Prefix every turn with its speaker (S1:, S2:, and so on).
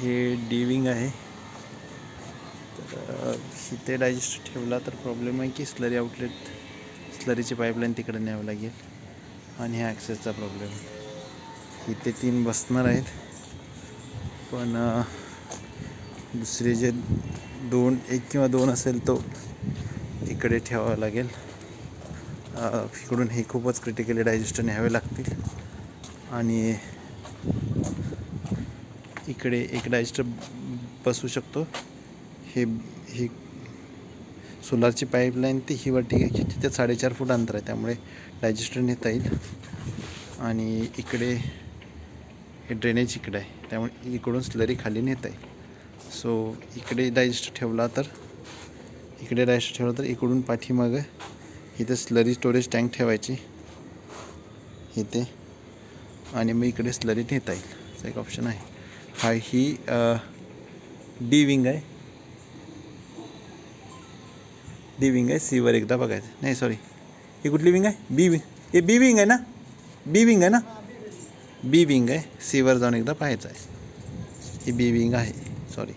S1: हे D wing आहे. तर इथे डायजेस्टर ठेवला तर प्रॉब्लेम आहे की स्लरी आउटलेट, स्लरीची पाईपलाईन तिकडे न्यावं लागेल आणि ह्या ॲक्सेसचा प्रॉब्लेम. इथे 3 बसणार आहेत, पण दुसरे जे 1 किंवा 2 असेल तो इकडे ठेवावा लागेल. इकडून हे खूपच क्रिटिकली डायजेस्टर न्यावे लागतील आणि इकडे एक डायजेस्टर बसू शकतो. ही सोलारची पाईपलाईन ती ही वाटी आहे, तिथे 4.5 फूट अंतर आहे, त्यामुळे डायजेस्टर नेता येईल. आणि इकडे हे ड्रेनेज इकडे आहे, त्यामुळे इकडून स्लरी खाली नेता येईल. सो इकडे डायजेस्टर ठेवला तर इकडून पाठीमागं इथे स्लरी स्टोरेज टँक ठेवायची इथे, आणि मग इकडे स्लरी नेता येईल. असा एक ऑप्शन आहे. ही डी विंग आहे. डी विंग आहे. सीवर एकदा बघायचं. नाही सॉरी, ही कुठली विंग आहे? बी विंग. हे बी विंग आहे ना? बी विंग आहे ना? बी विंग आहे. सीवर जाऊन एकदा पाहायचं आहे. ही बी विंग आहे. सॉरी.